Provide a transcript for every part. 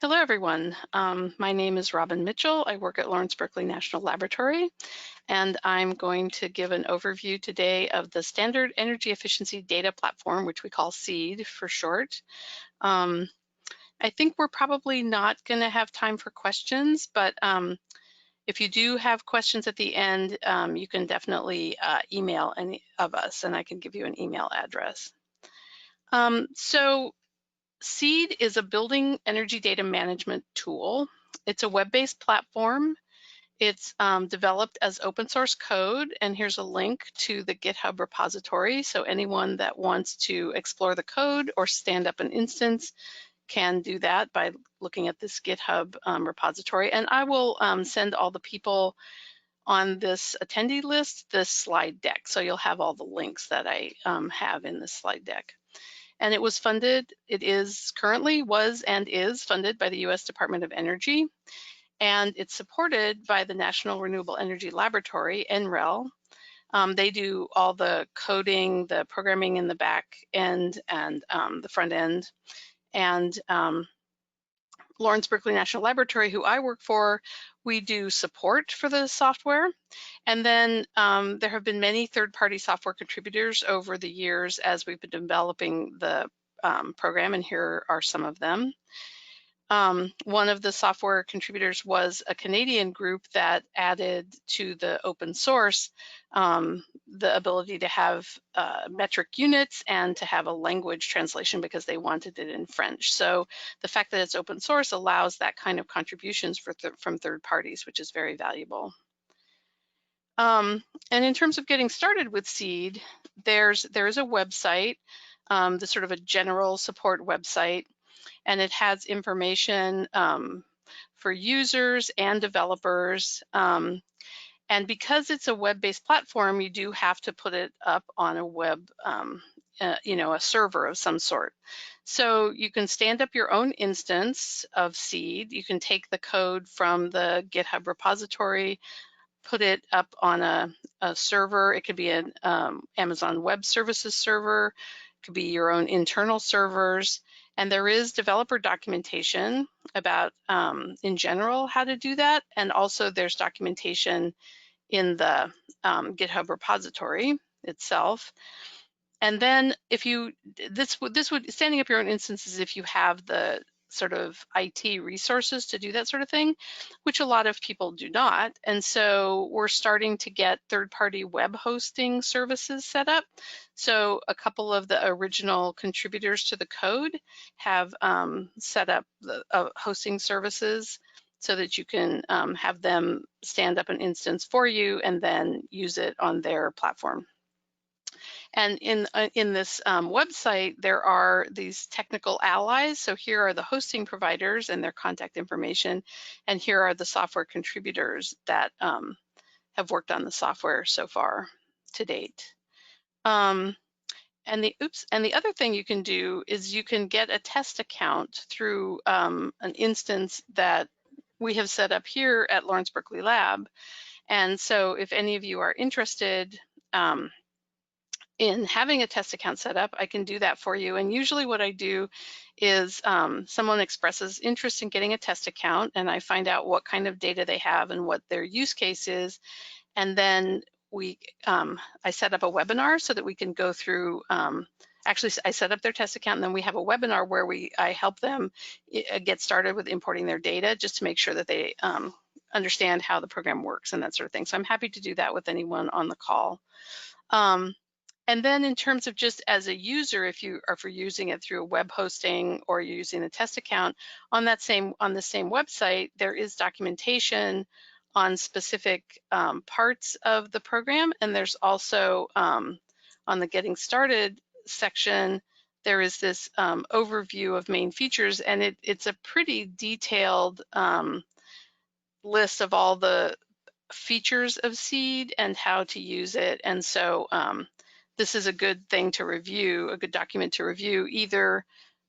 Hello, everyone. My name is Robin Mitchell. I work at Lawrence Berkeley National Laboratory, and I'm going to give an overview today of the Standard Energy Efficiency Data Platform, which we call SEED for short. I think we're probably not going to have time for questions, but if you do have questions at the end, you can definitely email any of us, and I can give you an email address. So SEED is a building energy data management tool. It's a web-based platform. It's developed as open source code, and here's a link to the GitHub repository. So anyone that wants to explore the code or stand up an instance can do that by looking at this GitHub repository. And I will send all the people on this attendee list this slide deck. So you'll have all the links that I have in this slide deck. And it was funded, it is currently, was and is funded by the US Department of Energy. And it's supported by the National Renewable Energy Laboratory, NREL. They do all the coding, the programming in the back end and the front end. And Lawrence Berkeley National Laboratory, who I work for, we do support for the software. And then there have been many third-party software contributors over the years as we've been developing the program, and here are some of them. One of the software contributors was a Canadian group that added to the open source the ability to have metric units and to have a language translation because they wanted it in French. So the fact that it's open source allows that kind of contributions from third parties, which is very valuable. And in terms of getting started with SEED, there is a website, the sort of a general support website, and it has information for users and developers. And because it's a web-based platform, you do have to put it up on a web, a server of some sort. So you can stand up your own instance of SEED. You can take the code from the GitHub repository, put it up on a server. It could be an Amazon Web Services server. It could be your own internal servers. And there is developer documentation about, in general, how to do that. And also there's documentation in the GitHub repository itself. And then if you, standing up your own instances if you have the sort of IT resources to do that sort of thing, which a lot of people do not. And so we're starting to get third-party web hosting services set up. So a couple of the original contributors to the code have set up the hosting services so that you can have them stand up an instance for you and then use it on their platform. And in this website, there are these technical allies. So here are the hosting providers and their contact information. And here are the software contributors that have worked on the software so far to date. And the other thing you can do is you can get a test account through an instance that we have set up here at Lawrence Berkeley Lab. And so if any of you are interested in having a test account set up, I can do that for you. And usually what I do is someone expresses interest in getting a test account, and I find out what kind of data they have and what their use case is. And then I set up a webinar so that we can go through, actually I set up their test account, and then we have a webinar where I help them get started with importing their data just to make sure that they understand how the program works and that sort of thing. So I'm happy to do that with anyone on the call. And then in terms of just as a user, if you are using it through a web hosting or you're using a test account, on the same website, there is documentation on specific parts of the program. And there's also on the getting started section, there is this overview of main features, and it's a pretty detailed list of all the features of SEED and how to use it. And so this is a good thing to review, a good document to review, either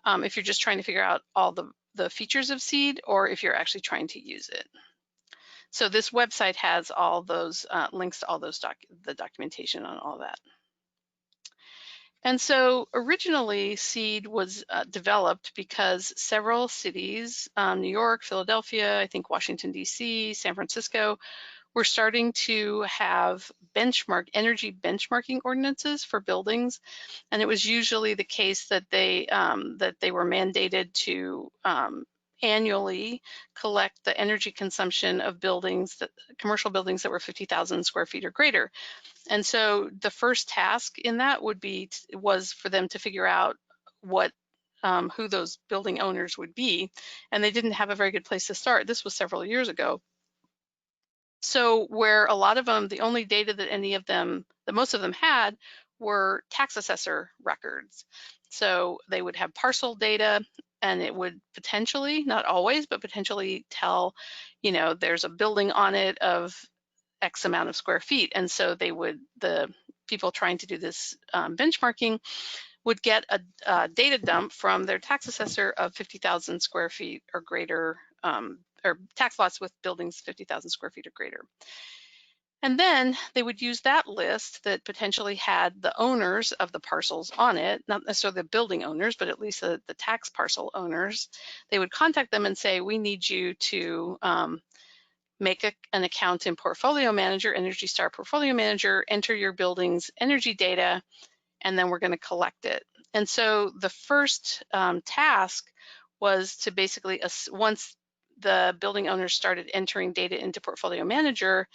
if you're just trying to figure out all the features of SEED or if you're actually trying to use it. So this website has all those links to all those the documentation on all that. And so originally SEED was developed because several cities, New York, Philadelphia, I think Washington, DC, San Francisco, were starting to have energy benchmarking ordinances for buildings. And it was usually the case that they were mandated to annually collect the energy consumption of commercial buildings that were 50,000 square feet or greater. And so the first task in that was for them to figure out who those building owners would be, and they didn't have a very good place to start. This was several years ago. So where a lot of them, the only data that most of them had were tax assessor records. So they would have parcel data, and it would potentially, not always, but potentially tell, there's a building on it of X amount of square feet. And so the people trying to do this benchmarking would get a data dump from their tax assessor of 50,000 square feet or greater, or tax lots with buildings 50,000 square feet or greater. And then they would use that list that potentially had the owners of the parcels on it, not necessarily the building owners, but at least the tax parcel owners. They would contact them and say, we need you to make an account in Portfolio Manager, Energy Star Portfolio Manager, enter your building's energy data, and then we're going to collect it. And so the first task was to basically, once the building owners started entering data into Portfolio Manager,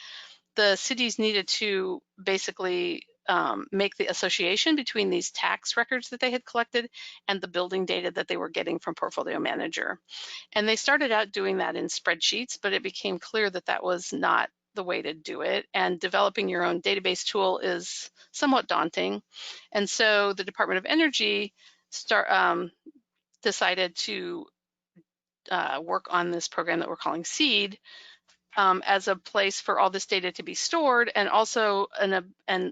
the cities needed to basically make the association between these tax records that they had collected and the building data that they were getting from Portfolio Manager. And they started out doing that in spreadsheets, but it became clear that that was not the way to do it. And developing your own database tool is somewhat daunting. And so the Department of Energy decided to work on this program that we're calling SEED, as a place for all this data to be stored, and also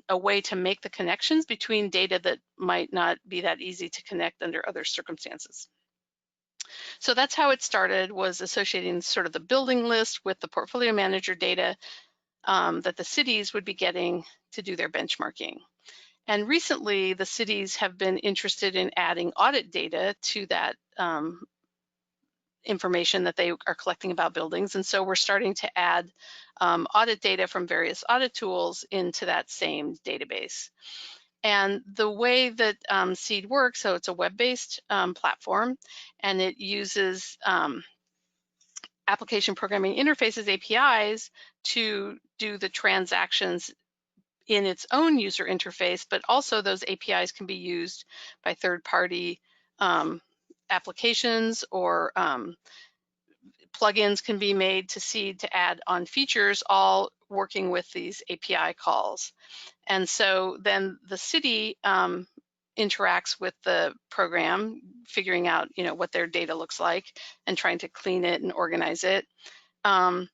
a way to make the connections between data that might not be that easy to connect under other circumstances. So that's how it started, was associating sort of the building list with the Portfolio Manager data that the cities would be getting to do their benchmarking. And recently, the cities have been interested in adding audit data to that information that they are collecting about buildings. And so we're starting to add audit data from various audit tools into that same database. And the way that SEED works, so it's a web-based platform, and it uses application programming interfaces, APIs, to do the transactions in its own user interface, but also those APIs can be used by third-party applications, or plugins can be made to SEED to add on features, all working with these API calls. And so then the city interacts with the program, figuring out what their data looks like and trying to clean it and organize it. And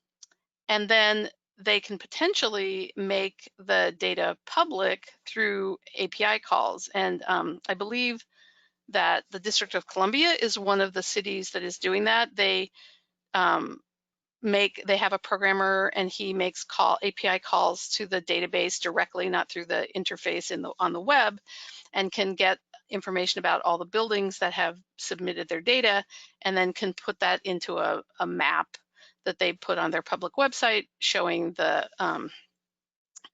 then they can potentially make the data public through API calls. And I believe that the District of Columbia is one of the cities that is doing that. They have a programmer, and he makes API calls to the database directly, not through the interface on the web, and can get information about all the buildings that have submitted their data, and then can put that into a map that they put on their public website, showing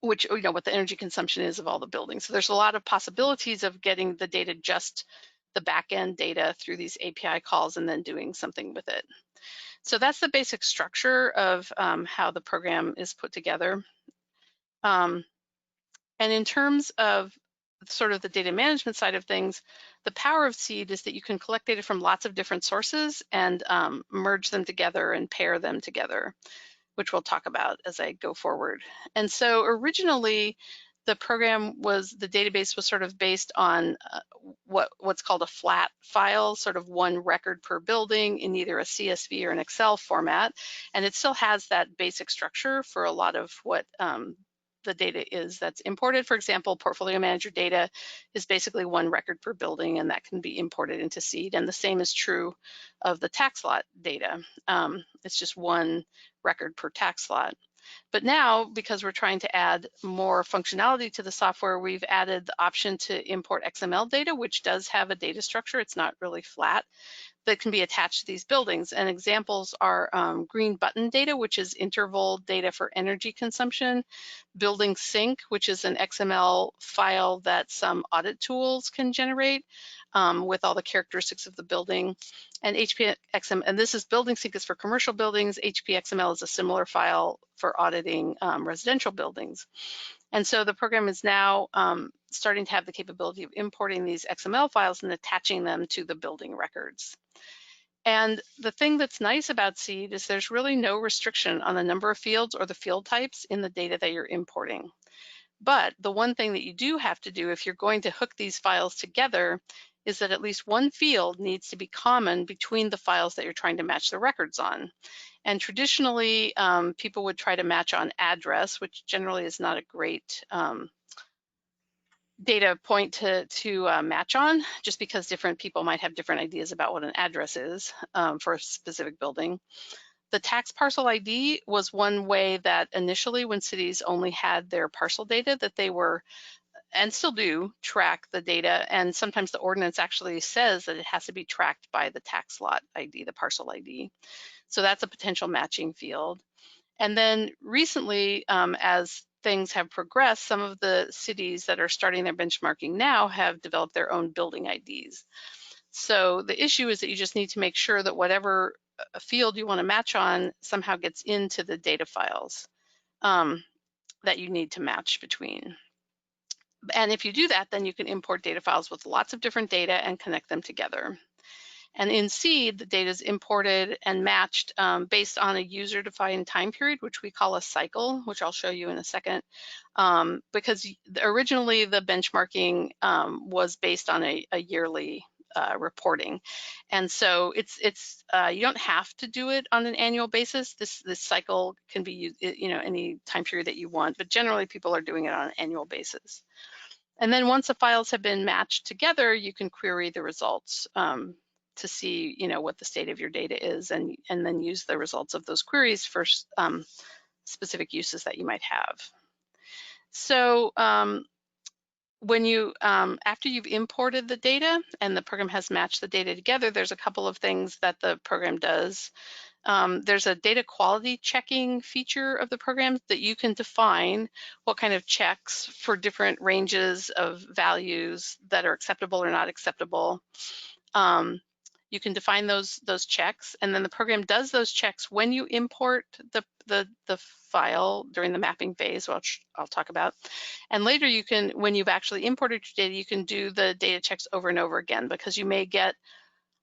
what the energy consumption is of all the buildings. So there's a lot of possibilities of getting the data, just the back-end data, through these API calls and then doing something with it. So that's the basic structure of how the program is put together. And in terms of sort of the data management side of things, the power of SEED is that you can collect data from lots of different sources and merge them together and pair them together, which we'll talk about as I go forward. And so originally, the database was sort of based on what's called a flat file, sort of one record per building in either a CSV or an Excel format. And it still has that basic structure for a lot of what the data is that's imported. For example, Portfolio Manager data is basically one record per building, and that can be imported into SEED. And the same is true of the tax lot data. It's just one record per tax lot. But now, because we're trying to add more functionality to the software, we've added the option to import XML data, which does have a data structure. It's not really flat, that can be attached to these buildings. And examples are green button data, which is interval data for energy consumption, building sync, which is an XML file that some audit tools can generate with all the characteristics of the building, and HPXML, and this is building sync is for commercial buildings. HPXML is a similar file for auditing residential buildings. And so the program is now starting to have the capability of importing these XML files and attaching them to the building records. And the thing that's nice about SEED is there's really no restriction on the number of fields or the field types in the data that you're importing. But the one thing that you do have to do if you're going to hook these files together is that at least one field needs to be common between the files that you're trying to match the records on. And traditionally, people would try to match on address, which generally is not a great data point to match on, just because different people might have different ideas about what an address is for a specific building. The tax parcel ID was one way that initially, when cities only had their parcel data, that they were, and still do, track the data. And sometimes the ordinance actually says that it has to be tracked by the tax lot ID, the parcel ID. So that's a potential matching field. And then recently, as things have progressed, some of the cities that are starting their benchmarking now have developed their own building IDs. So the issue is that you just need to make sure that whatever field you want to match on somehow gets into the data files that you need to match between. And if you do that, then you can import data files with lots of different data and connect them together. And in SEED, the data is imported and matched based on a user-defined time period, which we call a cycle, which I'll show you in a second, because originally the benchmarking was based on a yearly reporting. And so it's you don't have to do it on an annual basis. This cycle can be used, any time period that you want, but generally people are doing it on an annual basis. And then once the files have been matched together, you can query the results to see, what the state of your data is, and then use the results of those queries for specific uses that you might have. So when you, after you've imported the data and the program has matched the data together, there's a couple of things that the program does. There's a data quality checking feature of the program that you can define what kind of checks for different ranges of values that are acceptable or not acceptable. You can define those checks, and then the program does those checks when you import the file during the mapping phase, which I'll talk about. And later you can, when you've actually imported your data, you can do the data checks over and over again, because you may get,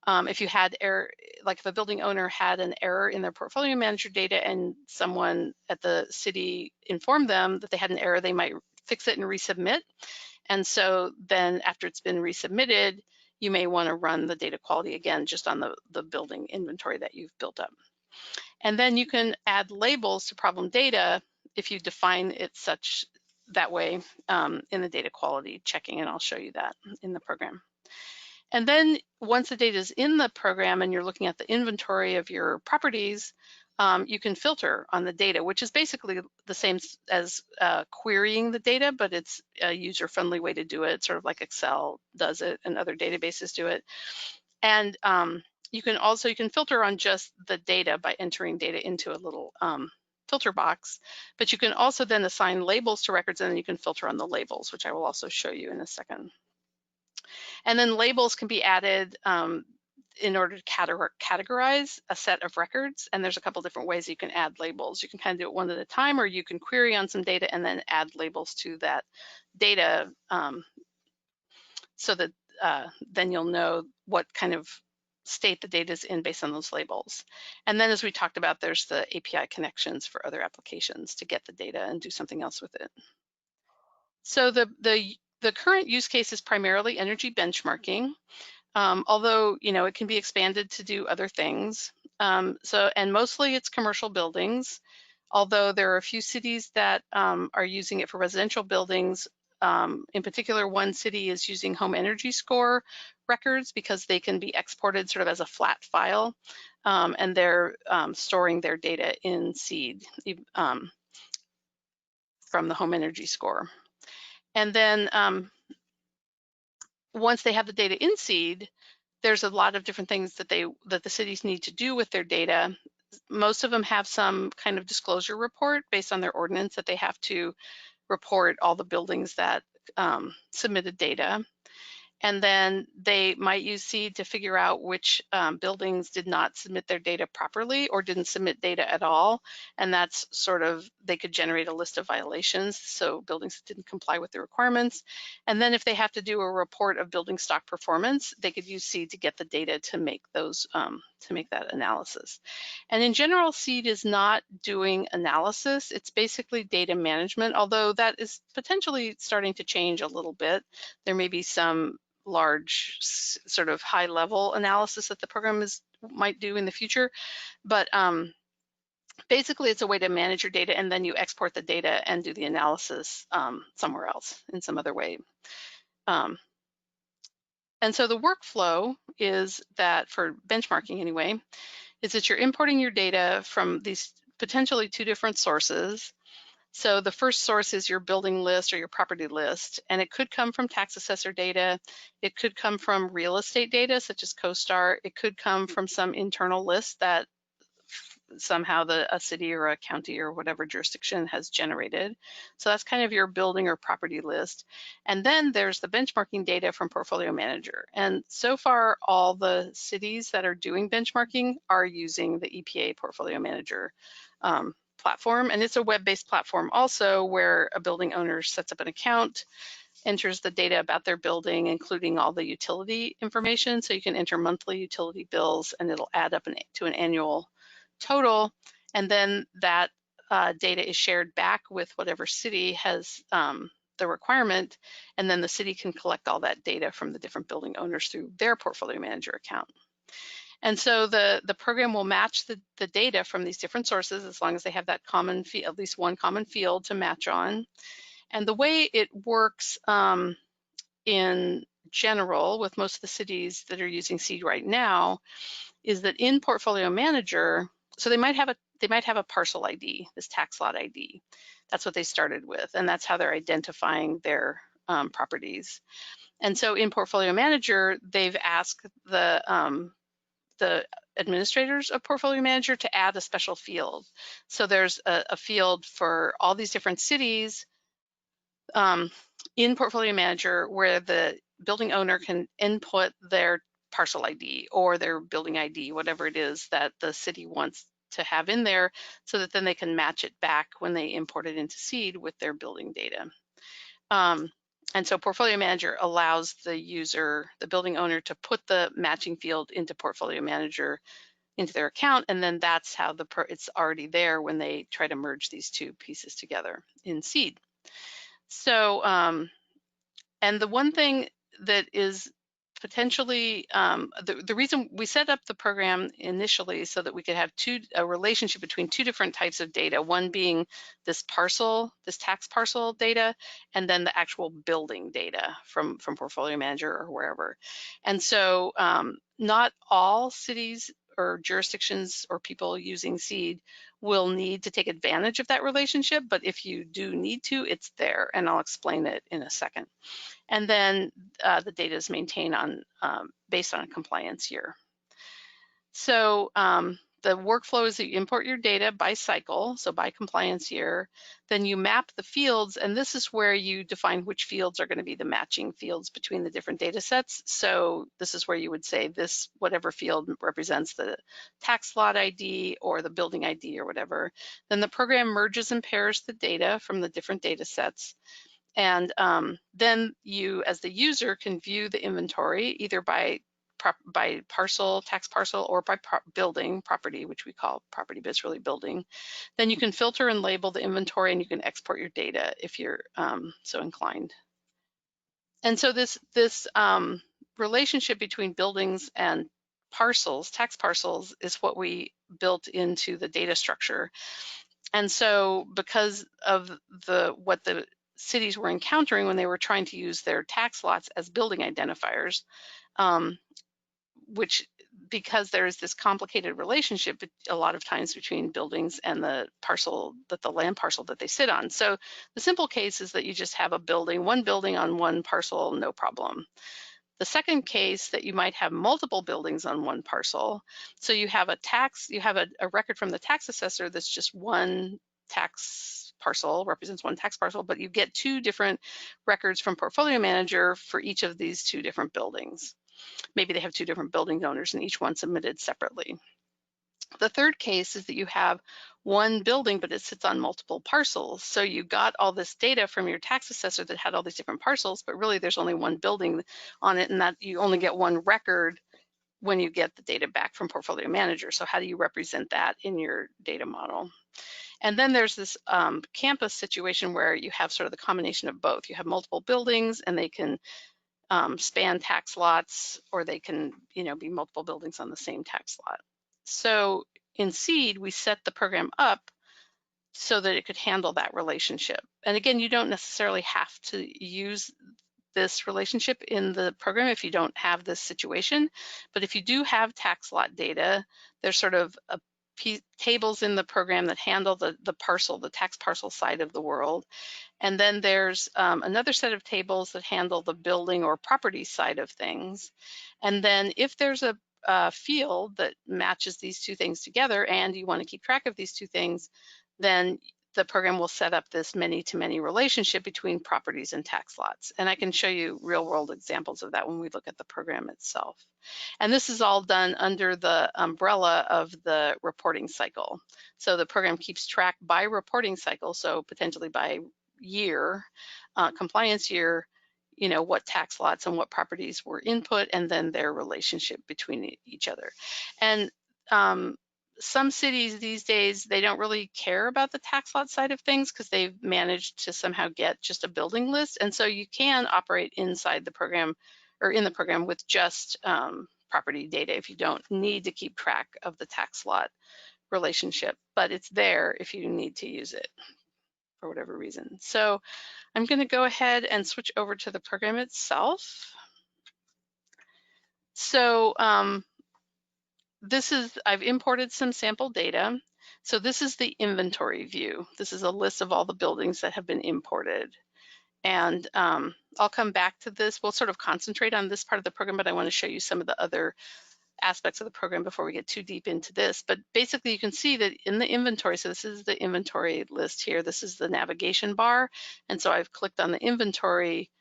if you had error, like if a building owner had an error in their portfolio manager data and someone at the city informed them that they had an error, they might fix it and resubmit. And so then after it's been resubmitted, you may want to run the data quality again just on the building inventory that you've built up. And then you can add labels to problem data if you define it that way in the data quality checking, and I'll show you that in the program. And then once the data is in the program and you're looking at the inventory of your properties, you can filter on the data, which is basically the same as querying the data, but it's a user-friendly way to do it, sort of like Excel does it and other databases do it. And you can filter on just the data by entering data into a little filter box, but you can also then assign labels to records, and then you can filter on the labels, which I will also show you in a second. And then labels can be added in order to categorize a set of records. And there's a couple different ways you can add labels. You can kind of do it one at a time, or you can query on some data and then add labels to that data so that then you'll know what kind of state the data is in based on those labels. And then, as we talked about, there's the API connections for other applications to get the data and do something else with it. So the current use case is primarily energy benchmarking, although it can be expanded to do other things. And mostly it's commercial buildings, although there are a few cities that are using it for residential buildings. In particular, one city is using home energy score records because they can be exported sort of as a flat file, and they're storing their data in SEED. from the home energy score. And then once they have the data in seed, there's a lot of different things that the cities need to do with their data. Most of them have some kind of disclosure report based on their ordinance that they have to report all the buildings that submitted data. And then they might use seed to figure out which buildings did not submit their data properly or didn't submit data at all. And that's sort of, they could generate a list of violations, so buildings that didn't comply with the requirements. And then if they have to do a report of building stock performance, they could use seed to get the data to make those, to make that analysis. And in general, seed is not doing analysis. It's basically data management, although that is potentially starting to change a little bit. There may be some large sort of high level analysis that the program might do in the future, but basically it's a way to manage your data, and then you export the data and do the analysis somewhere else in some other way. And so the workflow is that, for benchmarking anyway, is that you're importing your data from these potentially two different sources. So the first source is your building list or your property list, and it could come from tax assessor data. It could come from real estate data, such as CoStar. It could come from some internal list that somehow a city or a county or whatever jurisdiction has generated. So that's kind of your building or property list. And then there's the benchmarking data from Portfolio Manager. And so far, all the cities that are doing benchmarking are using the EPA Portfolio Manager platform. And it's a web-based platform also, where a building owner sets up an account, enters the data about their building, including all the utility information. So you can enter monthly utility bills and it'll add up to an annual total. And then that data is shared back with whatever city has the requirement. And then the city can collect all that data from the different building owners through their Portfolio Manager account. And so the program will match the data from these different sources, as long as they have that common at least one common field to match on. And the way it works in general with most of the cities that are using seed right now is that in Portfolio Manager, so they might have a parcel ID, this tax lot ID. That's what they started with, and that's how they're identifying their properties. And so in Portfolio Manager, they've asked the administrators of Portfolio Manager to add a special field. So there's a field for all these different cities in Portfolio Manager where the building owner can input their parcel ID or their building ID, whatever it is that the city wants to have in there, so that then they can match it back when they import it into seed with their building data. And so Portfolio Manager allows the user, the building owner, to put the matching field into Portfolio Manager into their account, and then that's how it's already there when they try to merge these two pieces together in seed. So, and the one thing that is potentially, the reason we set up the program initially so that we could have a relationship between two different types of data, one being this tax parcel data, and then the actual building data from Portfolio Manager or wherever. And so not all cities or jurisdictions or people using seed will need to take advantage of that relationship, but if you do need to, it's there, and I'll explain it in a second. And then the data is maintained based on a compliance year. So the workflow is that you import your data by cycle, so by compliance year, then you map the fields, and this is where you define which fields are going to be the matching fields between the different data sets. So this is where you would say this, whatever field represents the tax lot ID or the building ID or whatever. Then the program merges and pairs the data from the different data sets. And then you, as the user, can view the inventory either by parcel, tax parcel, or by building, property, which we call property, but it's really building. Then you can filter and label the inventory, and you can export your data if you're so inclined. And so this relationship between buildings and parcels, tax parcels, is what we built into the data structure. And so because of what the cities were encountering when they were trying to use their tax lots as building identifiers, which because there's this complicated relationship a lot of times between buildings and the parcel, that the land parcel that they sit on. So the simple case is that you just have a building, one building on one parcel, no problem. The second case that you might have multiple buildings on one parcel. So you have a record from the tax assessor that's just one tax parcel, represents one tax parcel, but you get two different records from portfolio manager for each of these two different buildings. Maybe they have two different building owners and each one submitted separately. The third case is that you have one building, but it sits on multiple parcels. So you got all this data from your tax assessor that had all these different parcels, but really there's only one building on it, and that you only get one record when you get the data back from portfolio manager. So how do you represent that in your data model? And then there's this campus situation where you have sort of the combination of both. You have multiple buildings and they can span tax lots, or they can, be multiple buildings on the same tax lot. So in SEED, we set the program up so that it could handle that relationship. And again, you don't necessarily have to use this relationship in the program if you don't have this situation. But if you do have tax lot data, there's sort of tables in the program that handle the tax parcel side of the world. And then there's another set of tables that handle the building or property side of things. And then if there's a field that matches these two things together and you want to keep track of these two things, then the program will set up this many-to-many relationship between properties and tax lots. And I can show you real-world examples of that when we look at the program itself. And this is all done under the umbrella of the reporting cycle. So the program keeps track by reporting cycle, so potentially by year, compliance year, what tax lots and what properties were input, and then their relationship between each other. And some cities these days, they don't really care about the tax lot side of things because they've managed to somehow get just a building list. And so you can operate inside the program or in the program with just property data if you don't need to keep track of the tax lot relationship, but it's there if you need to use it for whatever reason. So I'm going to go ahead and switch over to the program itself. So I've imported some sample data. So this is the inventory view. This is a list of all the buildings that have been imported. And I'll come back to this. We'll sort of concentrate on this part of the program, but I want to show you some of the other aspects of the program before we get too deep into this. But basically you can see that in the inventory, so this is the inventory list here, this is the navigation bar. And so I've clicked on the inventory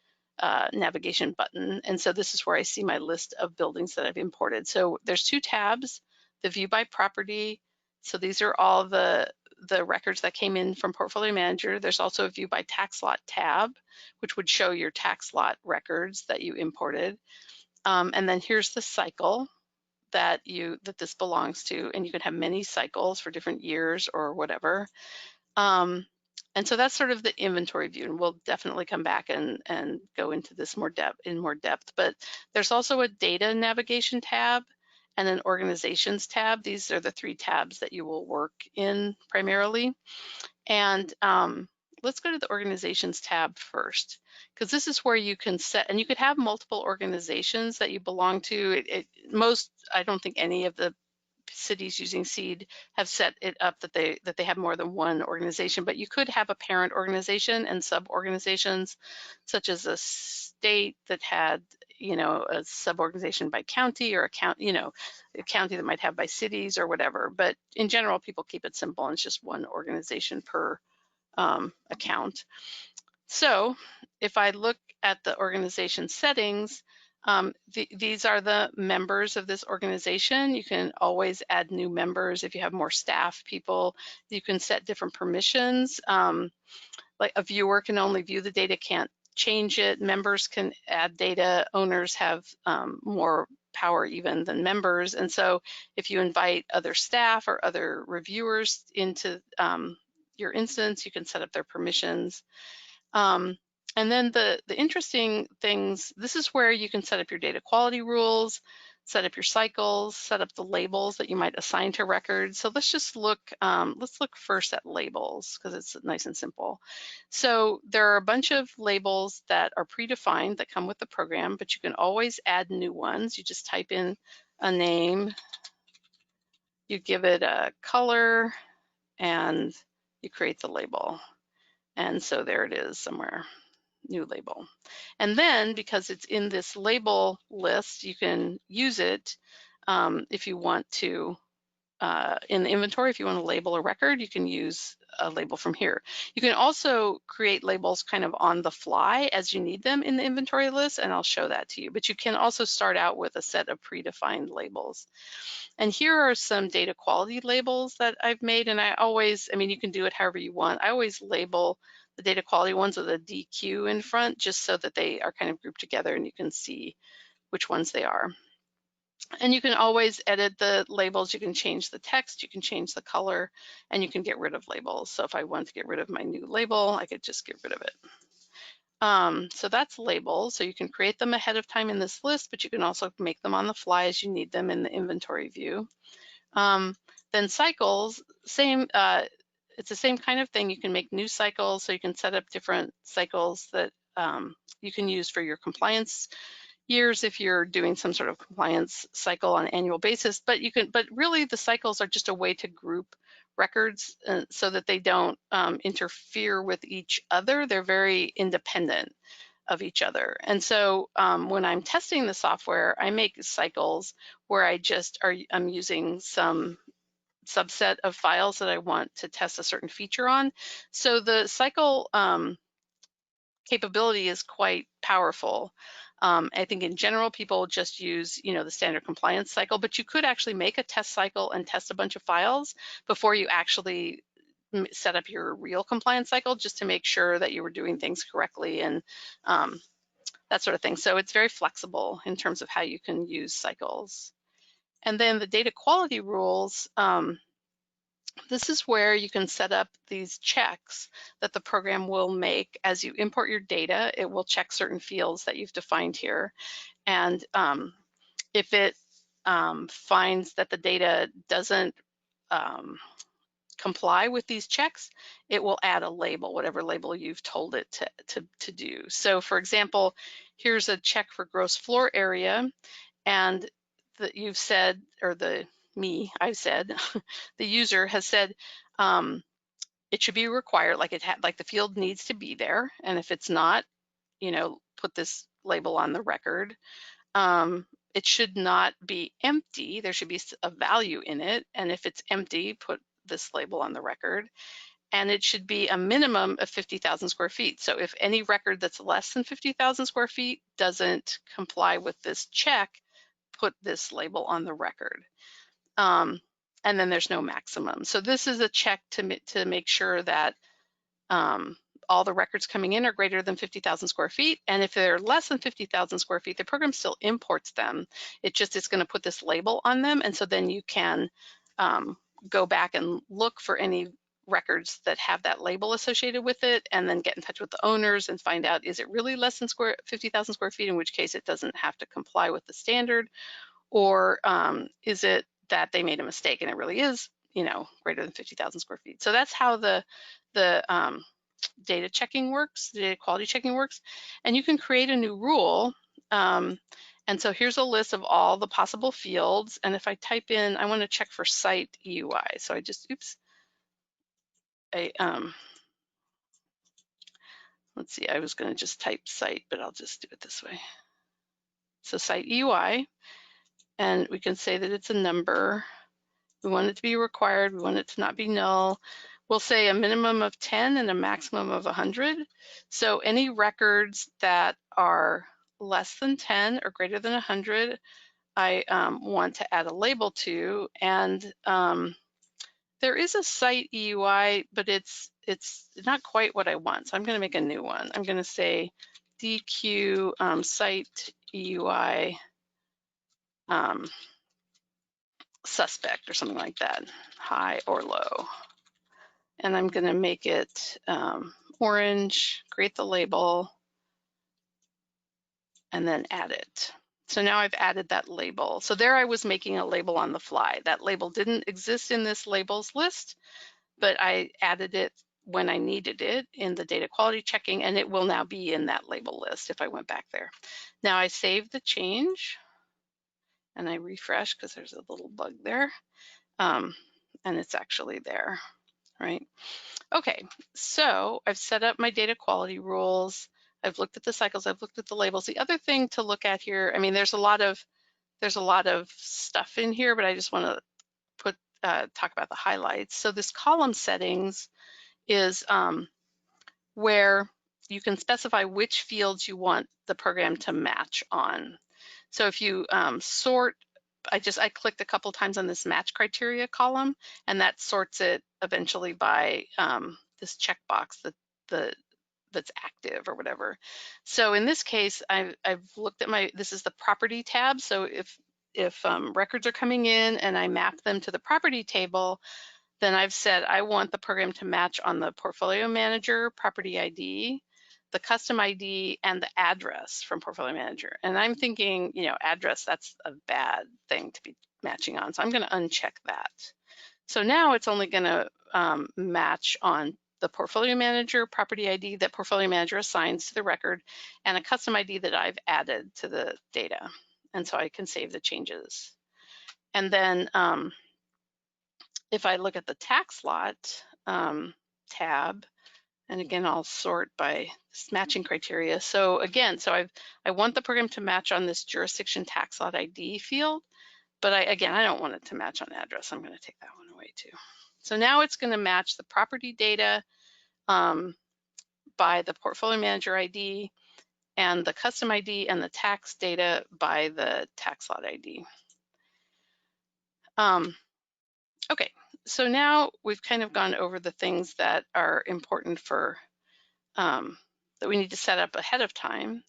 navigation button. And so this is where I see my list of buildings that I've imported. So there's two tabs, the view by property. So these are all the records that came in from Portfolio Manager. There's also a view by tax lot tab, which would show your tax lot records that you imported. And then here's the cycle that this belongs to, and you can have many cycles for different years or whatever. And so that's sort of the inventory view, and we'll definitely come back and go into this in more depth. But there's also a data navigation tab and an organizations tab. These are the three tabs that you will work in primarily. And let's go to the organizations tab first, because this is where you can set, and you could have multiple organizations that you belong to. I don't think any of the cities using SEED have set it up that they have more than one organization, but you could have a parent organization and sub-organizations, such as a state that had, a sub-organization by county, or a county that might have by cities or whatever. But in general, people keep it simple, and it's just one organization per account. So if I look at the organization settings, these are the members of this organization. You can always add new members if you have more staff people. You can set different permissions. Like a viewer can only view the data, can't change it. Members can add data. Owners have more power even than members. And so if you invite other staff or other reviewers into your instance, you can set up their permissions. And then the interesting things, this is where you can set up your data quality rules, set up your cycles, set up the labels that you might assign to records. So let's look first at labels, because it's nice and simple. So there are a bunch of labels that are predefined that come with the program, but you can always add new ones. You just type in a name, you give it a color, and you create the label. And so there it is somewhere, new label. And then because it's in this label list, you can use it if you want to, in the inventory, if you want to label a record, you can use a label from here. You can also create labels kind of on the fly as you need them in the inventory list, and I'll show that to you. But you can also start out with a set of predefined labels. And here are some data quality labels that I've made, and I mean, you can do it however you want. I always label the data quality ones with a DQ in front, just so that they are kind of grouped together and you can see which ones they are. And you can always edit the labels. You can change the text, you can change the color, and you can get rid of labels. So if I want to get rid of my new label, I could just get rid of it. So that's labels. So you can create them ahead of time in this list, but you can also make them on the fly as you need them in the inventory view. Then cycles, same, it's the same kind of thing. You can make new cycles, so you can set up different cycles that you can use for your compliance years if you're doing some sort of compliance cycle on an annual basis. But really the cycles are just a way to group records so that they don't interfere with each other. They're very independent of each other. And so when I'm testing the software, I make cycles where I'm using some subset of files that I want to test a certain feature on. So the cycle capability is quite powerful. I think in general, people just use, the standard compliance cycle, but you could actually make a test cycle and test a bunch of files before you actually set up your real compliance cycle, just to make sure that you were doing things correctly and that sort of thing. So it's very flexible in terms of how you can use cycles. And then the data quality rules, this is where you can set up these checks that the program will make as you import your data. It will check certain fields that you've defined here. And if it finds that the data doesn't comply with these checks, it will add a label, whatever label you've told it to do. So for example, here's a check for gross floor area, and that you've said, or I've said, the user has said it should be required, like the field needs to be there, and if it's not, put this label on the record. It should not be empty. There should be a value in it, and if it's empty, put this label on the record. And it should be a minimum of 50,000 square feet. So if any record that's less than 50,000 square feet doesn't comply with this check, put this label on the record. And then there's no maximum. So this is a check to make sure that all the records coming in are greater than 50,000 square feet. And if they're less than 50,000 square feet, the program still imports them. It's going to put this label on them. And so then you can go back and look for any records that have that label associated with it, and then get in touch with the owners and find out, is it really less than 50,000 square feet, in which case it doesn't have to comply with the standard, or is it that they made a mistake and it really is, greater than 50,000 square feet. So that's how the data checking works, the data quality checking works. And you can create a new rule. And so here's a list of all the possible fields. And if I type in, I want to check for site EUI. So I just, let's see, I was going to just type site, but I'll just do it this way. So site EUI, and we can say that it's a number. We want it to be required. We want it to not be null. We'll say a minimum of 10 and a maximum of 100. So any records that are less than 10 or greater than 100, I want to add a label to. And there is a site EUI, but it's not quite what I want. So I'm going to make a new one. I'm going to say DQ site EUI suspect or something like that, high or low. And I'm going to make it orange, create the label, and then add it. So now I've added that label. So there I was making a label on the fly. That label didn't exist in this labels list, but I added it when I needed it in the data quality checking, and it will now be in that label list if I went back there. Now I save the change, and I refresh because there's a little bug there, and it's actually there, right? Okay, so I've set up my data quality rules. I've looked at the cycles, I've looked at the labels. The other thing to look at here, I mean, there's a lot of stuff in here, but I just want to talk about the highlights. So this column settings is where you can specify which fields you want the program to match on. So if you sort, I clicked a couple times on this match criteria column, and that sorts it eventually by this checkbox that's active or whatever. So in this case, I've looked at this is the property tab. So if records are coming in and I map them to the property table, then I've said I want the program to match on the portfolio manager property ID, the custom ID, and the address from portfolio manager. And I'm thinking, address, that's a bad thing to be matching on. So I'm going to uncheck that. So now it's only going to match on the portfolio manager property ID that portfolio manager assigns to the record, and a custom ID that I've added to the data. And so I can save the changes. And then if I look at the tax lot tab, and again, I'll sort by matching criteria. So again, I want the program to match on this jurisdiction tax lot ID field, but I don't want it to match on address. I'm going to take that one away too. So now it's going to match the property data by the portfolio manager ID, and the custom ID and the tax data by the tax lot ID. Okay, so now we've kind of gone over the things that are important for that we need to set up ahead of time.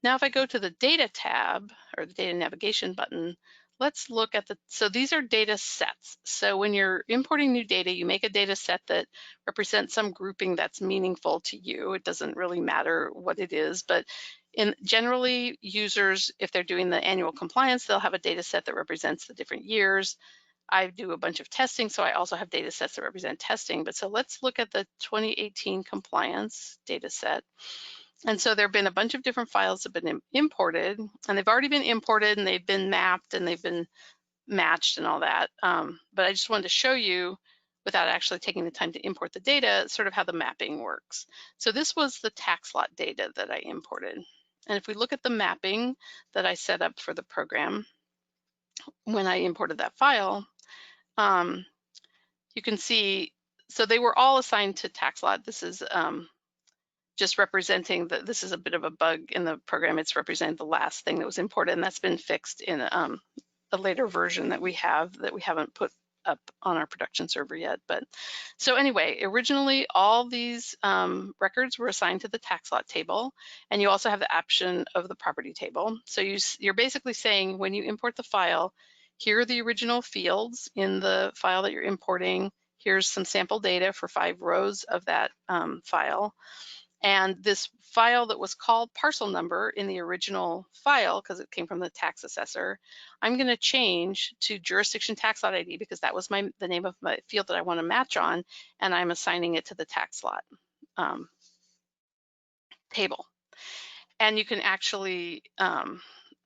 Now, if I go to the data tab or the data navigation button, let's look at so these are data sets. So when you're importing new data, you make a data set that represents some grouping that's meaningful to you. It doesn't really matter what it is, but generally users, if they're doing the annual compliance, they'll have a data set that represents the different years. I do a bunch of testing, so I also have data sets that represent testing. But so let's look at the 2018 compliance data set. And so there have been a bunch of different files that have been imported, and they've already been imported, and they've been mapped, and they've been matched and all that. But I just wanted to show you, without actually taking the time to import the data, sort of how the mapping works. So this was the tax lot data that I imported. And if we look at the mapping that I set up for the program when I imported that file, you can see, so they were all assigned to tax lot. This is just representing that this is a bit of a bug in the program. It's representing the last thing that was imported, and that's been fixed in a later version that we haven't put up on our production server yet. But so anyway, originally all these records were assigned to the tax lot table, and you also have the option of the property table. So you're basically saying when you import the file, here are the original fields in the file that you're importing. Here's some sample data for 5 rows of that file. And this file that was called parcel number in the original file, because it came from the tax assessor, I'm going to change to jurisdiction tax lot ID because that was the name of my field that I want to match on, and I'm assigning it to the tax lot table. And you can actually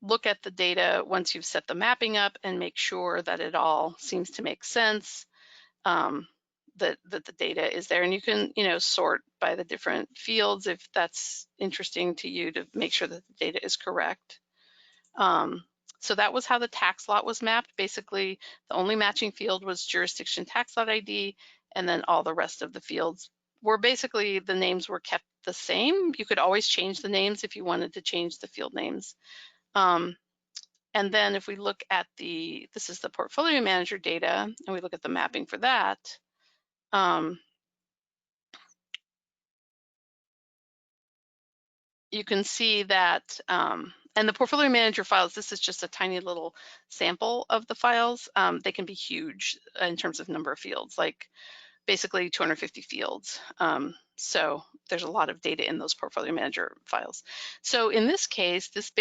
look at the data once you've set the mapping up and make sure that it all seems to make sense. That the data is there, and you can sort by the different fields if that's interesting to you to make sure that the data is correct. So that was how the tax lot was mapped. Basically, the only matching field was jurisdiction tax lot ID, and then all the rest of the fields were basically, the names were kept the same. You could always change the names if you wanted to change the field names. And then if we look at this is the portfolio manager data, and we look at the mapping for that, you can see that, and the portfolio manager files, this is just a tiny little sample of the files. They can be huge in terms of number of fields, like basically 250 fields. So there's a lot of data in those portfolio manager files. So in this case, this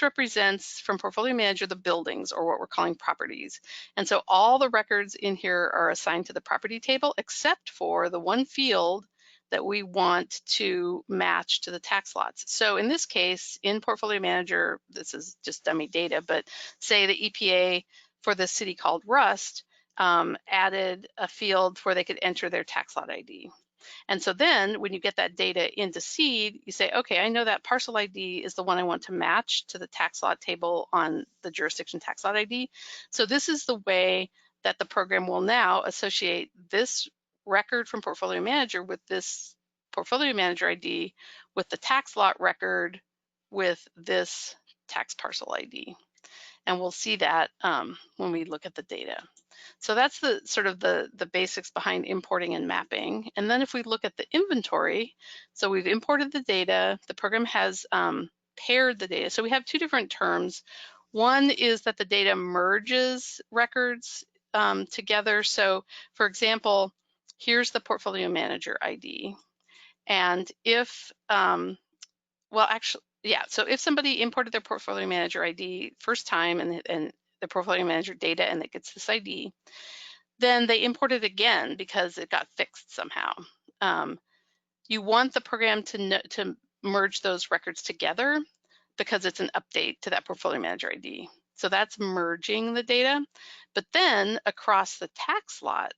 represents from portfolio manager the buildings, or what we're calling properties. And so all the records in here are assigned to the property table except for the one field that we want to match to the tax lots. So in this case, in Portfolio Manager, this is just dummy data, but say the EPA for the city called Rust added a field where they could enter their tax lot ID. And so then when you get that data into seed, you say, okay, I know that parcel ID is the one I want to match to the tax lot table on the jurisdiction tax lot ID. So this is the way that the program will now associate this record from Portfolio Manager with this Portfolio Manager ID with the tax lot record with this tax parcel ID. And we'll see that when we look at the data. So that's the sort of the basics behind importing and mapping. And then if we look at the inventory, so we've imported the data, the program has paired the data. So we have two different terms. One is that the data merges records together. So for example, here's the Portfolio Manager ID. And if, well, actually, yeah, so if somebody imported their Portfolio Manager ID first time and the Portfolio Manager data and it gets this ID, then they import it again because it got fixed somehow. You want the program to merge those records together because it's an update to that Portfolio Manager ID. So that's merging the data. But then across the tax lot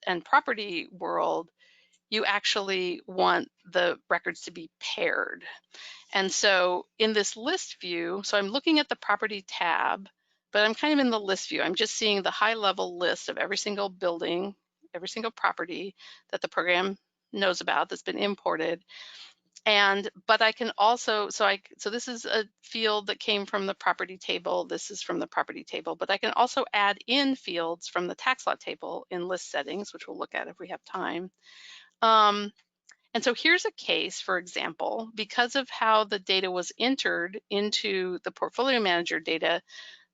and property world, you actually want the records to be paired. And so in this list view, so I'm looking at the property tab, but I'm kind of in the list view. I'm just seeing the high level list of every single building, every single property that the program knows about that's been imported. But I can also, so this is a field that came from the property table. This is from the property table, but I can also add in fields from the tax lot table in list settings, which we'll look at if we have time. And so here's a case, for example, because of how the data was entered into the Portfolio Manager data,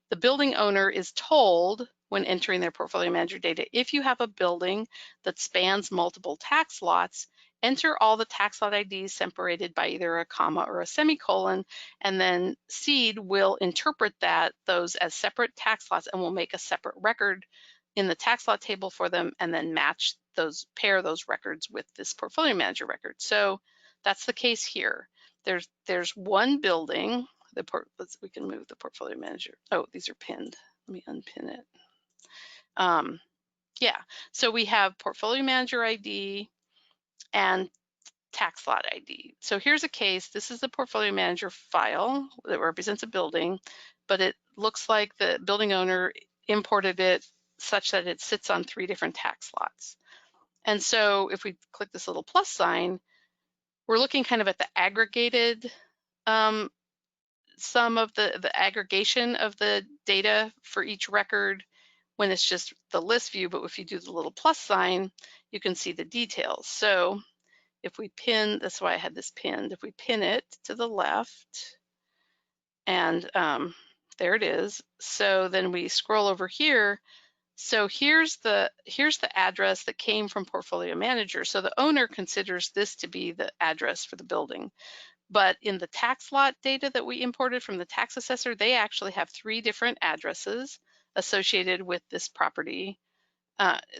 the building owner is told when entering their Portfolio Manager data, if you have a building that spans multiple tax lots, enter all the tax lot IDs separated by either a comma or a semicolon, and then seed will interpret those as separate tax lots and will make a separate record in the tax lot table for them and then pair those records with this Portfolio Manager record. So that's the case here. There's one building. We can move the Portfolio Manager. Oh, these are pinned. Let me unpin it. Yeah, so we have Portfolio Manager ID and tax lot ID. So here's a case. This is the Portfolio Manager file that represents a building, but it looks like the building owner imported it such that it sits on 3 different tax lots. And so if we click this little plus sign, we're looking kind of at the aggregated sum of the aggregation of the data for each record when it's just the list view, but if you do the little plus sign, you can see the details. So if we pin, that's why I had this pinned, if we pin it to the left, and there it is. So then we scroll over here. So here's the address that came from Portfolio Manager. So the owner considers this to be the address for the building. But in the tax lot data that we imported from the tax assessor, they actually have 3 different addresses associated with this property.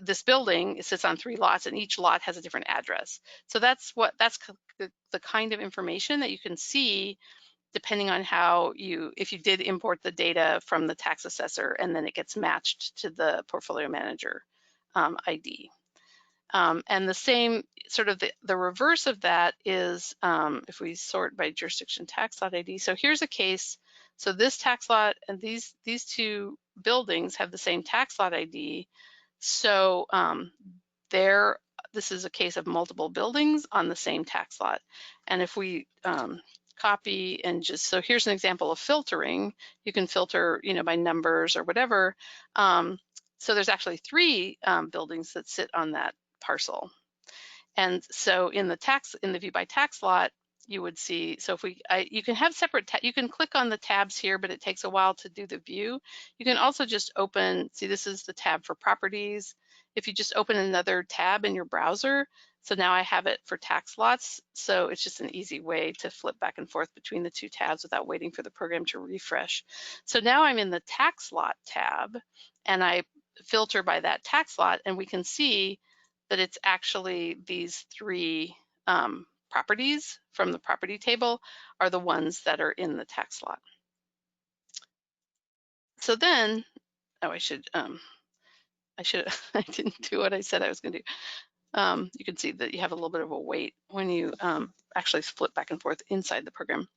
This building, it sits on 3 lots and each lot has a different address. So that's the kind of information that you can see depending on how if you did import the data from the tax assessor and then it gets matched to the Portfolio Manager ID. And the same, sort of the reverse of that is if we sort by jurisdiction tax lot ID. So here's a case. So this tax lot and these 2 buildings have the same tax lot ID. So this is a case of multiple buildings on the same tax lot. And if we copy and so here's an example of filtering. You can filter, by numbers or whatever. So there's actually 3 buildings that sit on that parcel. And so in the view by tax lot, you would see, so if you can have separate, you can click on the tabs here, but it takes a while to do the view. You can also just open, see this is the tab for properties. If you just open another tab in your browser, so now I have it for tax lots. So it's just an easy way to flip back and forth between the 2 tabs without waiting for the program to refresh. So now I'm in the tax lot tab and I filter by that tax lot and we can see that it's actually these 3 properties from the property table are the ones that are in the tax lot. So then, oh, I didn't do what I said I was going to do. You can see that you have a little bit of a wait when you actually flip back and forth inside the program,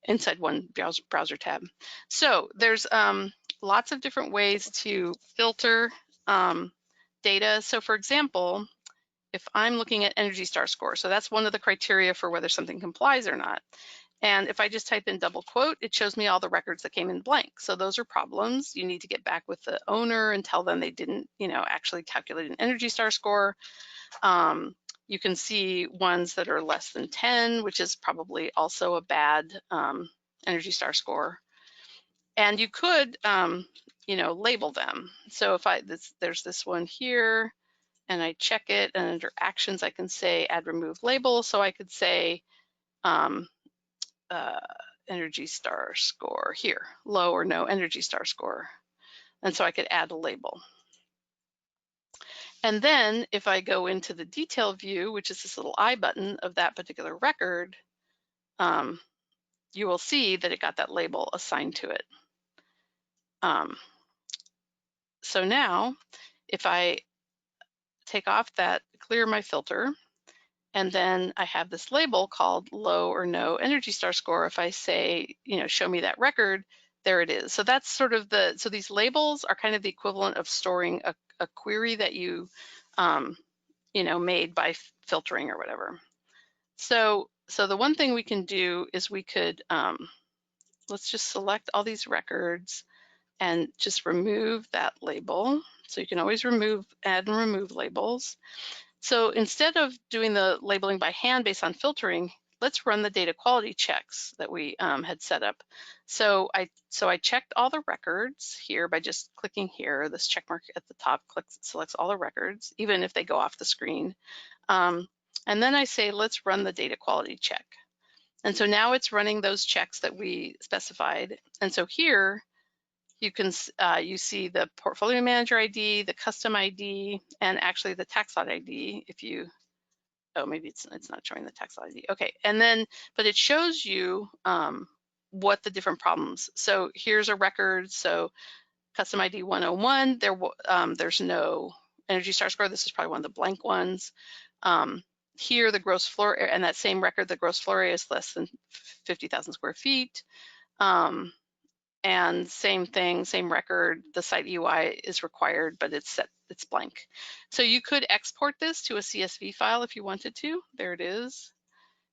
inside one browser tab. So there's lots of different ways to filter data. So for example, if I'm looking at Energy Star score, so that's one of the criteria for whether something complies or not. And if I just type in double quote, it shows me all the records that came in blank. So those are problems. You need to get back with the owner and tell them they didn't, actually calculate an Energy Star score. You can see ones that are less than 10, which is probably also a bad Energy Star score. And you could, label them. So if there's this one here, and I check it, and under actions, I can say add remove label. So I could say Energy Star score here, low or no Energy Star score. And so I could add a label. And then if I go into the detail view, which is this little I button of that particular record, you will see that it got that label assigned to it. So now if I take off that, clear my filter, and then I have this label called low or no Energy Star score. If I say, show me that record, there it is. So that's sort of so these labels are kind of the equivalent of storing a query that you, made by filtering or whatever. So the one thing we can do is we could, let's just select all these records and just remove that label. So you can always add and remove labels. So instead of doing the labeling by hand based on filtering, let's run the data quality checks that we had set up. So I checked all the records here by just clicking here. This check mark at the top selects all the records, even if they go off the screen. And then I say, let's run the data quality check. And so now it's running those checks that we specified. And so here, you see the portfolio manager ID, the custom ID, and actually the tax lot ID. Maybe it's not showing the tax lot ID. Okay, and then, but it shows you what the different problems. So here's a record. So custom ID 101, there's no Energy Star score. This is probably one of the blank ones. Here, the gross floor area, and that same record, the gross floor area is less than 50,000 square feet. And same thing, same record, the site UI is required, but it's blank. So you could export this to a CSV file if you wanted to. There it is.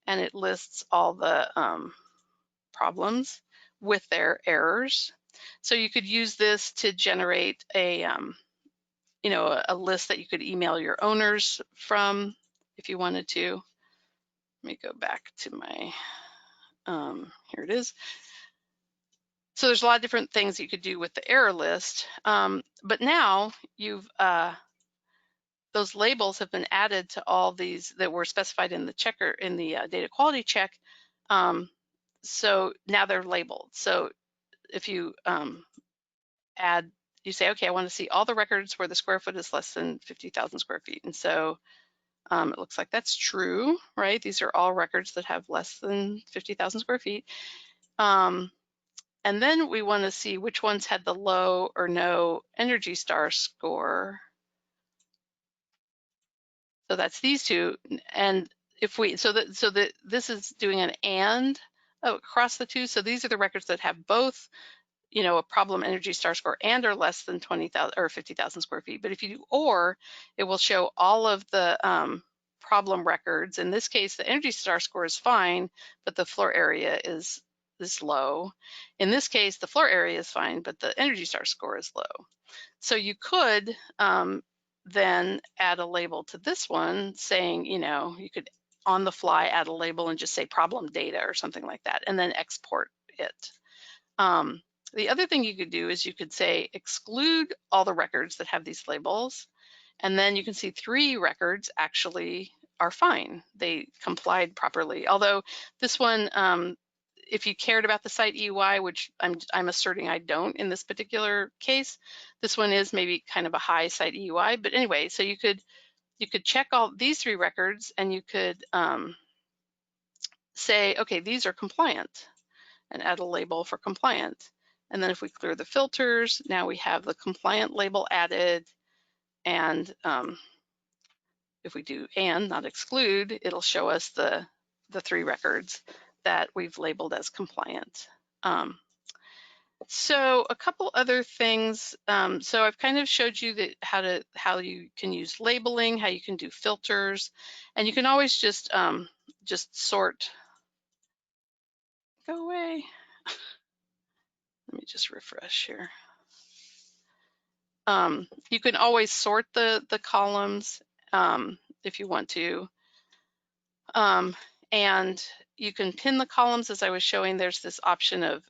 And it lists all the problems with their errors. So you could use this to generate a list that you could email your owners from if you wanted to. Let me go back to my, here it is. So there's a lot of different things you could do with the error list, but now those labels have been added to all these that were specified in the checker in the data quality check. So now they're labeled. So if you you say, okay, I want to see all the records where the square foot is less than 50,000 square feet, and so it looks like that's true, right? These are all records that have less than 50,000 square feet. And then we want to see which ones had the low or no Energy Star score. So that's these two. And if we, this is doing an and across the two. So these are the records that have both, a problem Energy Star score and are less than 20,000 or 50,000 square feet. But if you do or, it will show all of the problem records. In this case, the Energy Star score is fine, but the floor area is low. In this case, the floor area is fine, but the Energy Star score is low. So you could then add a label to this one saying, you could on the fly add a label and just say problem data or something like that, and then export it. The other thing you could do is you could say exclude all the records that have these labels, and then you can see 3 records actually are fine. They complied properly. Although this one, if you cared about the site UI, which I'm asserting I don't in this particular case, this one is maybe kind of a high site UI. But anyway, so you could you could check all these 3 records and you could say, okay, these are compliant, and add a label for compliant. And then if we clear the filters, now we have the compliant label added. And if we do and, not exclude, it'll show us the 3 records that we've labeled as compliant. So a couple other things. So I've kind of showed you that how you can use labeling, how you can do filters, and you can always just sort. Go away. Let me just refresh here. You can always sort the columns if you want to. And you can pin the columns, as I was showing. There's this option of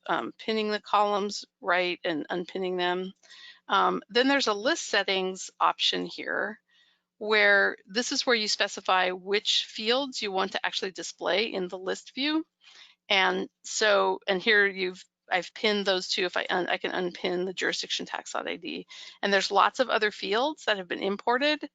pinning the columns right and unpinning them. Then there's a list settings option here, where this is where you specify which fields you want to actually display in the list view. And so, and here I've pinned those two. If I can unpin the jurisdiction tax lot ID. And there's lots of other fields that have been imported,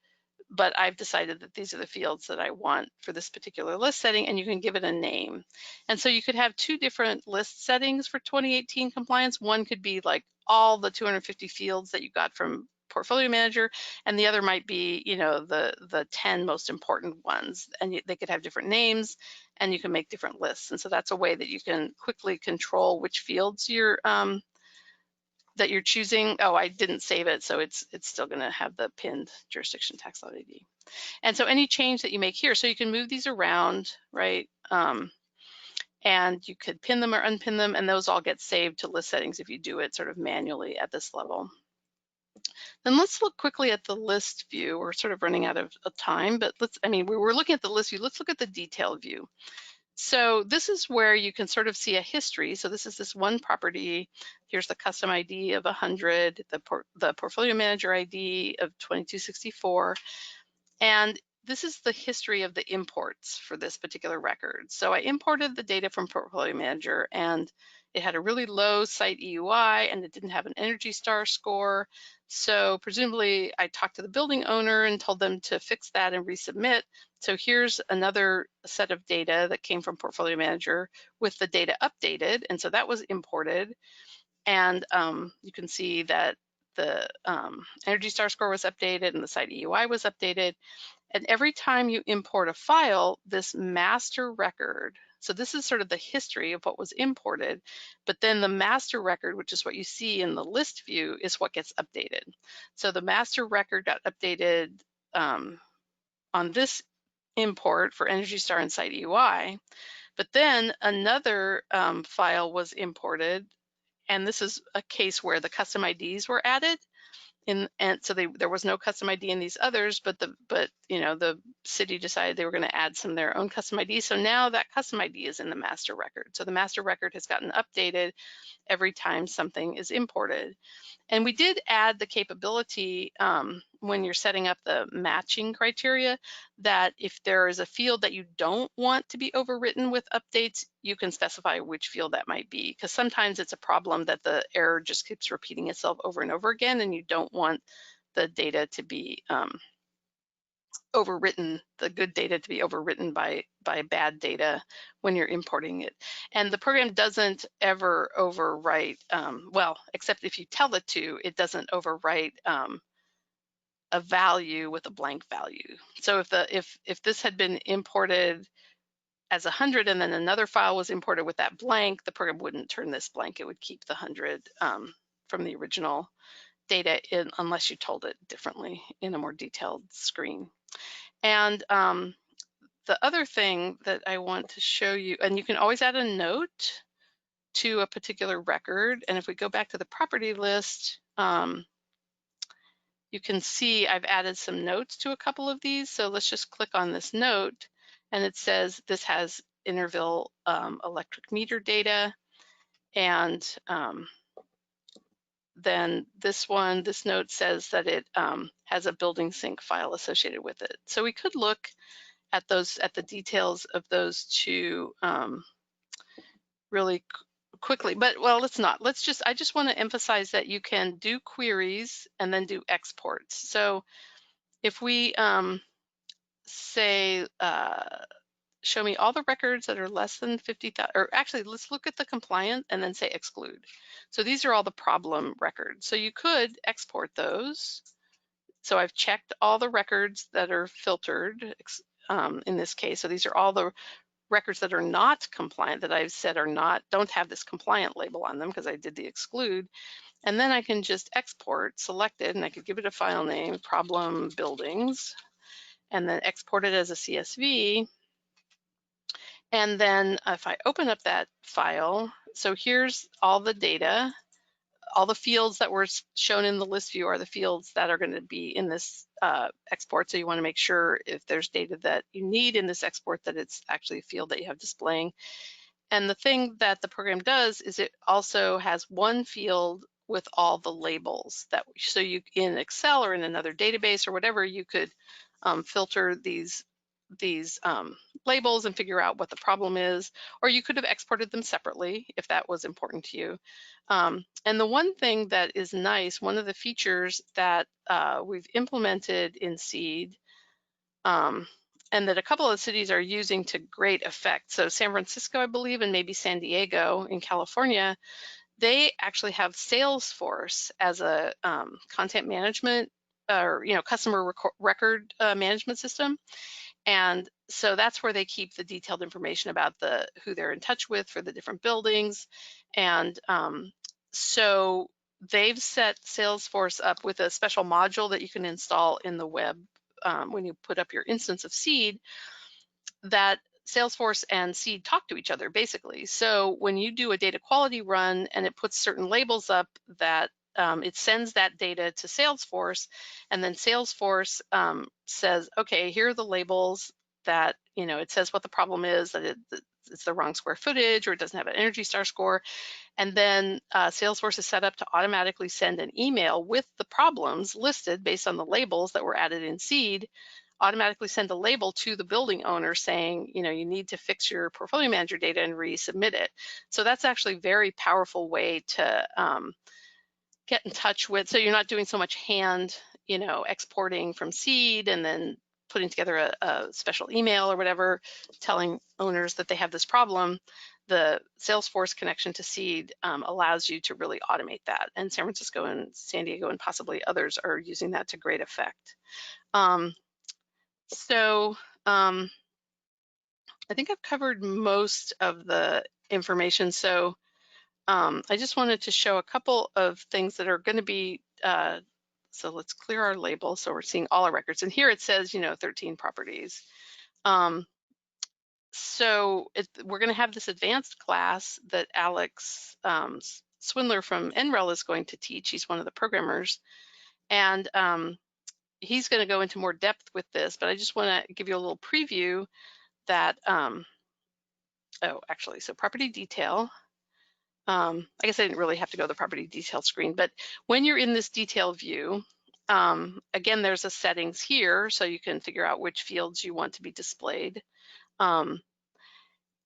but I've decided that these are the fields that I want for this particular list setting, and you can give it a name. And so you could have 2 different list settings for 2018 compliance. One could be like all the 250 fields that you got from Portfolio Manager, and the other might be, you know, the 10 most important ones, and they could have different names, and you can make different lists. And so that's a way that you can quickly control which fields that you're choosing. Oh, I didn't save it, so it's still going to have the pinned jurisdiction tax lot ID. And so any change that you make here, so you can move these around, right? And you could pin them or unpin them, and those all get saved to list settings if you do it sort of manually at this level. Then let's look quickly at the list view. We're sort of running out of time, but we were looking at the list view. Let's look at the detail view. So this is where you can sort of see a history. So this is this one property. Here's the custom ID of 100, the portfolio manager ID of 2264. And this is the history of the imports for this particular record. So I imported the data from Portfolio Manager, and it had a really low site EUI, and it didn't have an Energy Star score. So presumably I talked to the building owner and told them to fix that and resubmit. So here's another set of data that came from Portfolio Manager with the data updated, and so that was imported. And you can see that the Energy Star score was updated and the site EUI was updated. And every time you import a file, this master record, so this is sort of the history of what was imported, but then the master record, which is what you see in the list view, is what gets updated. So the master record got updated on this import for Energy Star and site EUI, but then another file was imported, and this is a case where the custom IDs were added. And so there was no custom ID in these others, but you know, the city decided they were going to add some of their own custom ID. So now that custom ID is in the master record. So the master record has gotten updated every time something is imported. And we did add the capability when you're setting up the matching criteria that if there is a field that you don't want to be overwritten with updates, you can specify which field that might be, because sometimes it's a problem that the error just keeps repeating itself over and over again, and you don't want the data to be overwritten, the good data to be overwritten by bad data when you're importing it. And the program doesn't ever overwrite, well, except if you tell it to, it doesn't overwrite a value with a blank value. So if this had been imported as 100 and then another file was imported with that blank, the program wouldn't turn this blank. It would keep the 100 from the original data unless you told it differently in a more detailed screen. And the other thing that I want to show you, and you can always add a note to a particular record. And if we go back to the property list, you can see I've added some notes to a couple of these. So let's just click on this note, and it says this has Interville electric meter data. And then this note says that it has a building sync file associated with it. So we could look at the details of those two really quickly, but well, let's not. I just want to emphasize that you can do queries and then do exports. So if we say, show me all the records that are less than 50,000, or actually let's look at the compliant and then say exclude. So these are all the problem records. So you could export those. So I've checked all the records that are filtered in this case. So these are all the records that are not compliant that I've said don't have this compliant label on them because I did the exclude. And then I can just export, select it, and I could give it a file name, problem buildings, and then export it as a CSV. And then if I open up that file, so here's all the data. All the fields that were shown in the list view are the fields that are going to be in this export. So you want to make sure if there's data that you need in this export that it's actually a field that you have displaying. And the thing that the program does is it also has one field with all the labels that, so you in Excel or in another database or whatever, you could filter these labels and figure out what the problem is, or you could have exported them separately if that was important to you. And the one thing that is nice, one of the features that we've implemented in Seed, and that a couple of cities are using to great effect. So San Francisco, I believe, and maybe San Diego in California, they actually have Salesforce as a content management or customer record management system. And so that's where they keep the detailed information about who they're in touch with for the different buildings. And so they've set Salesforce up with a special module that you can install in the web when you put up your instance of Seed, that Salesforce and Seed talk to each other basically. So when you do a data quality run and it puts certain labels up, that it sends that data to Salesforce, and then Salesforce says, okay, here are the labels that, it says what the problem is, that it's the wrong square footage or it doesn't have an Energy Star score. And then Salesforce is set up to automatically send an email with the problems listed based on the labels that were added in Seed, automatically send a label to the building owner saying, you need to fix your portfolio manager data and resubmit it. So that's actually a very powerful way to get in touch with, so you're not doing so much hand, exporting from Seed and then putting together a special email or whatever, telling owners that they have this problem. The Salesforce connection to Seed allows you to really automate that. And San Francisco and San Diego and possibly others are using that to great effect. I think I've covered most of the information. So I just wanted to show a couple of things that are going to be, so let's clear our label. So we're seeing all our records. And here it says, 13 properties. So we're going to have this advanced class that Alex Swindler from NREL is going to teach. He's one of the programmers. And he's going to go into more depth with this, but I just want to give you a little preview that, so property detail. I guess I didn't really have to go to the property detail screen, but when you're in this detail view, again, there's a settings here, so you can figure out which fields you want to be displayed. But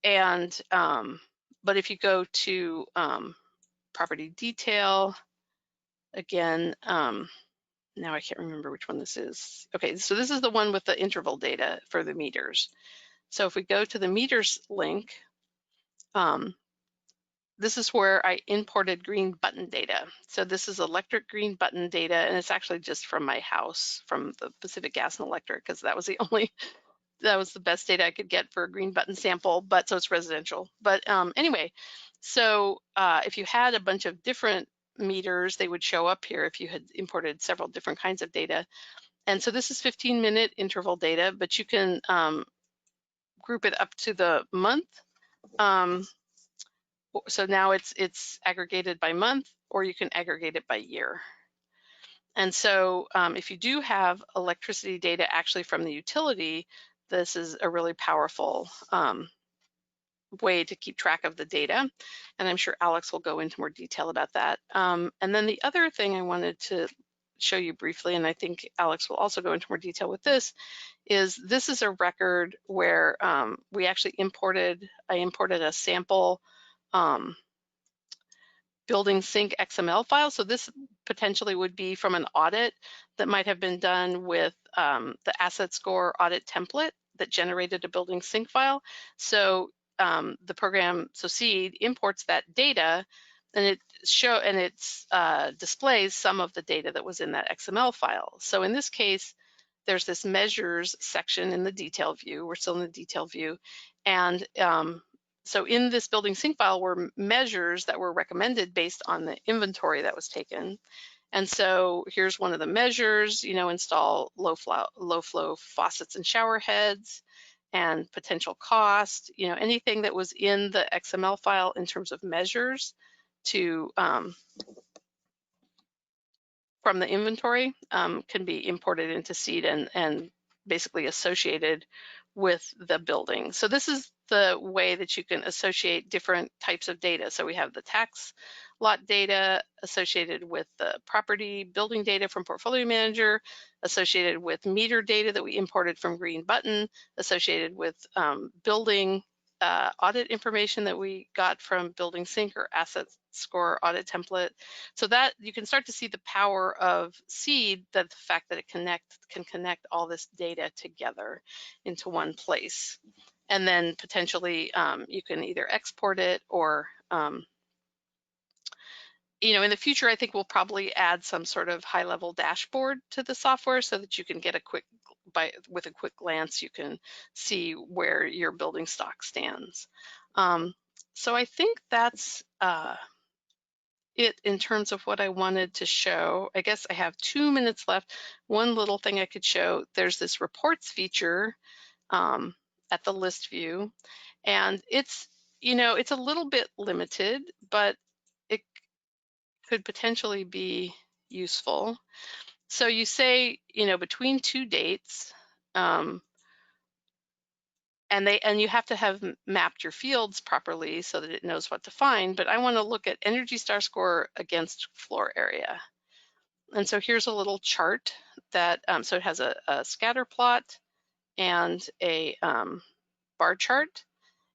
if you go to property detail, again, now I can't remember which one this is. Okay, so this is the one with the interval data for the meters. So if we go to the meters link, this is where I imported green button data. So this is electric green button data, and it's actually just from my house, from the Pacific Gas and Electric, because that was the best data I could get for a green button sample, but so it's residential. But anyway, so if you had a bunch of different meters, they would show up here if you had imported several different kinds of data. And so this is 15-minute interval data, but you can group it up to the month. So now it's aggregated by month, or you can aggregate it by year. And so if you do have electricity data actually from the utility, this is a really powerful way to keep track of the data. And I'm sure Alex will go into more detail about that. And then the other thing I wanted to show you briefly, and I think Alex will also go into more detail with this is a record where we actually I imported a sample building sync XML file. So this potentially would be from an audit that might have been done with the asset score audit template that generated a building sync file. So the program, so SEED, imports that data, and it displays some of the data that was in that XML file. So in this case, there's this measures section in the detail view. We're still in the detail view. And so in this building sync file were measures that were recommended based on the inventory that was taken. And so here's one of the measures, install low flow faucets and shower heads, and potential cost, anything that was in the XML file in terms of measures to from the inventory can be imported into SEED and basically associated with the building. So this is the way that you can associate different types of data. So we have the tax lot data associated with the property building data from Portfolio Manager, associated with meter data that we imported from Green Button, associated with building audit information that we got from Building Sync or Asset Score audit template. So that you can start to see the power of SEED, that the fact that it can connect all this data together into one place. And then potentially you can either export it or in the future, I think we'll probably add some sort of high-level dashboard to the software so that you can get with a quick glance, you can see where your building stock stands. So I think that's it in terms of what I wanted to show. I guess I have 2 minutes left. One little thing I could show, there's this reports feature at the list view, and it's a little bit limited, but it could potentially be useful. So you say, between two dates, and you have to have mapped your fields properly so that it knows what to find, but I want to look at Energy Star score against floor area. And so here's a little chart that, so it has a scatter plot and a bar chart.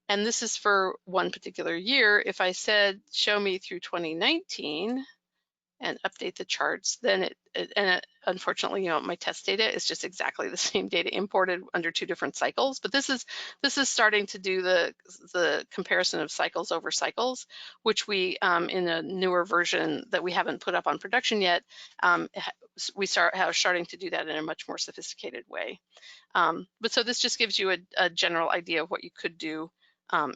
And this is for one particular year. If I said, show me through 2019 and update the charts, then unfortunately, my test data is just exactly the same data imported under two different cycles. But this is starting to do the comparison of cycles over cycles, which we in a newer version that we haven't put up on production yet, we starting to do that in a much more sophisticated way. But so this just gives you a general idea of what you could do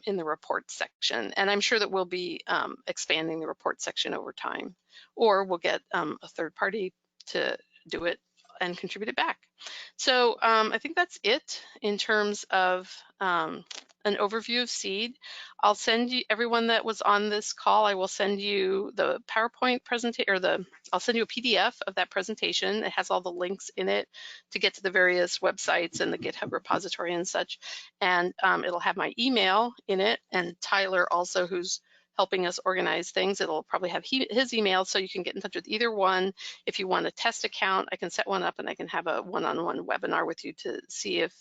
in the report section. And I'm sure that we'll be expanding the report section over time, or we'll get a third party to do it and contribute it back. So I think that's it in terms of an overview of SEED. I'll send you, everyone that was on this call, I will send you the PowerPoint presentation, or I'll send you a PDF of that presentation. It has all the links in it to get to the various websites and the GitHub repository and such. And it'll have my email in it, and Tyler also, who's helping us organize things. It'll probably have his email, so you can get in touch with either one. If you want a test account, I can set one up and I can have a one-on-one webinar with you to see if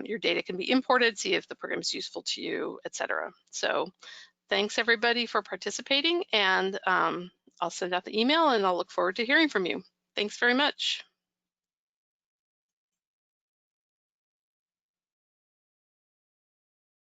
your data can be imported, see if the program is useful to you, etc. So thanks everybody for participating, and I'll send out the email and I'll look forward to hearing from you. Thanks very much.